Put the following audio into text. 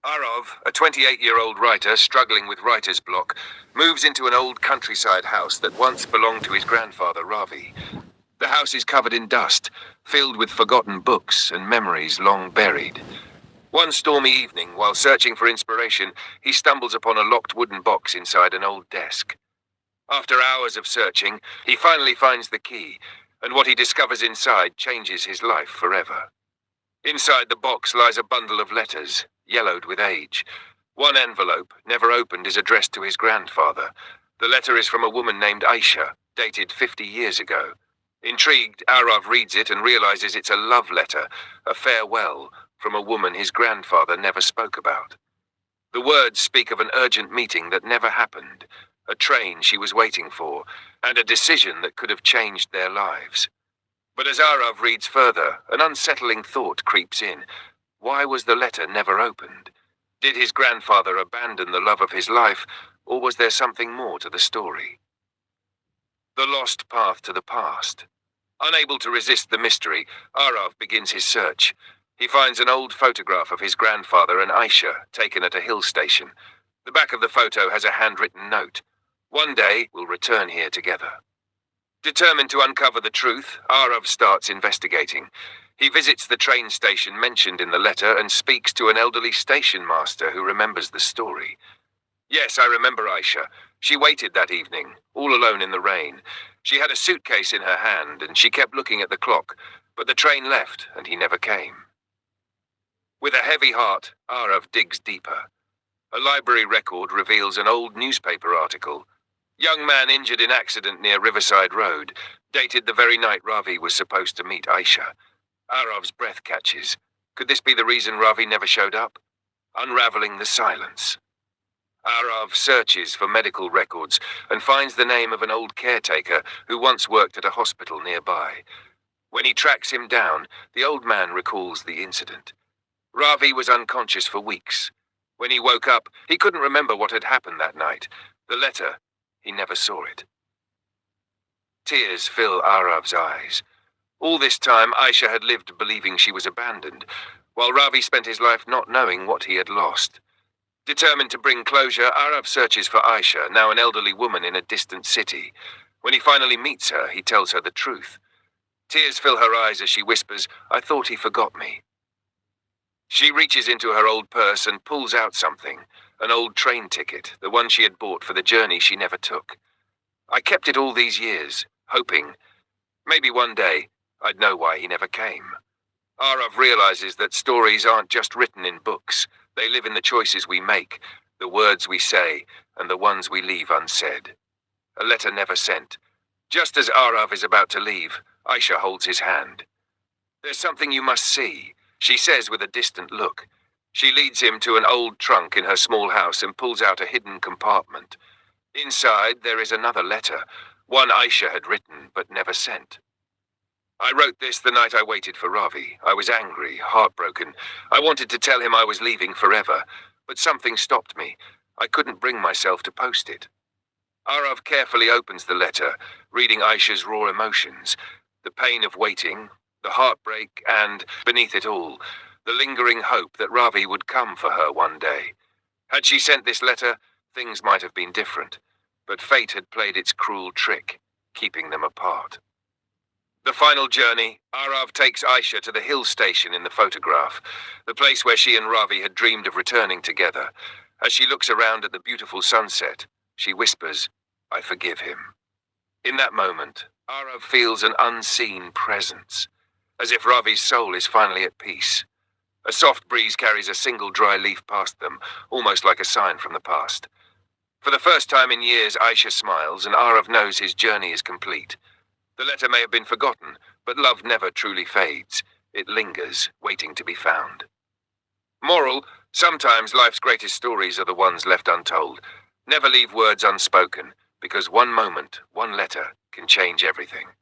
Aarav, a 28-year-old writer struggling with writer's block, moves into an old countryside house that once belonged to his grandfather, Ravi. The house is covered in dust, filled with forgotten books and memories long buried. One stormy evening, while searching for inspiration, he stumbles upon a locked wooden box inside an old desk. After hours of searching, he finally finds the key, and what he discovers inside changes his life forever. Inside the box lies a bundle of letters, yellowed with age. One envelope, never opened, is addressed to his grandfather. The letter is from a woman named Aisha, dated 50 years ago. Intrigued, Aarav reads it and realizes it's a love letter, a farewell, from a woman his grandfather never spoke about. The words speak of an urgent meeting that never happened, a train she was waiting for, and a decision that could have changed their lives. But as Aarav reads further, an unsettling thought creeps in. Why was the letter never opened? Did his grandfather abandon the love of his life, or was there something more to the story? The lost path to the past. Unable to resist the mystery, Aarav begins his search. He finds an old photograph of his grandfather and Aisha, taken at a hill station. The back of the photo has a handwritten note. One day, we'll return here together. Determined to uncover the truth, Aarav starts investigating. He visits the train station mentioned in the letter and speaks to an elderly station master who remembers the story. Yes, I remember Aisha. She waited that evening, all alone in the rain. She had a suitcase in her hand and she kept looking at the clock, but the train left and he never came. With a heavy heart, Aarav digs deeper. A library record reveals an old newspaper article. Young man injured in accident near Riverside Road, dated the very night Ravi was supposed to meet Aisha. Aarav's breath catches. Could this be the reason Ravi never showed up? Unraveling the silence. Aarav searches for medical records and finds the name of an old caretaker who once worked at a hospital nearby. When he tracks him down, the old man recalls the incident. Ravi was unconscious for weeks. When he woke up, he couldn't remember what had happened that night. The letter, he never saw it. Tears fill Aarav's eyes. All this time, Aisha had lived believing she was abandoned, while Ravi spent his life not knowing what he had lost. Determined to bring closure, Aarav searches for Aisha, now an elderly woman in a distant city. When he finally meets her, he tells her the truth. Tears fill her eyes as she whispers, "I thought he forgot me." She reaches into her old purse and pulls out something, an old train ticket, the one she had bought for the journey she never took. "I kept it all these years, hoping maybe one day I'd know why he never came." Aarav realizes that stories aren't just written in books. They live in the choices we make, the words we say, and the ones we leave unsaid. A letter never sent. Just as Aarav is about to leave, Aisha holds his hand. "There's something you must see," she says with a distant look. She leads him to an old trunk in her small house and pulls out a hidden compartment. Inside, there is another letter, one Aisha had written but never sent. "I wrote this the night I waited for Ravi. I was angry, heartbroken. I wanted to tell him I was leaving forever, but something stopped me. I couldn't bring myself to post it." Aarav carefully opens the letter, reading Aisha's raw emotions, the pain of waiting, the heartbreak, and, beneath it all, the lingering hope that Ravi would come for her one day. Had she sent this letter, things might have been different, but fate had played its cruel trick, keeping them apart. The final journey, Aarav takes Aisha to the hill station in the photograph, the place where she and Ravi had dreamed of returning together. As she looks around at the beautiful sunset, she whispers, "I forgive him." In that moment, Aarav feels an unseen presence, as if Ravi's soul is finally at peace. A soft breeze carries a single dry leaf past them, almost like a sign from the past. For the first time in years, Aisha smiles, and Aarav knows his journey is complete. The letter may have been forgotten, but love never truly fades. It lingers, waiting to be found. Moral: sometimes life's greatest stories are the ones left untold. Never leave words unspoken, because one moment, one letter, can change everything.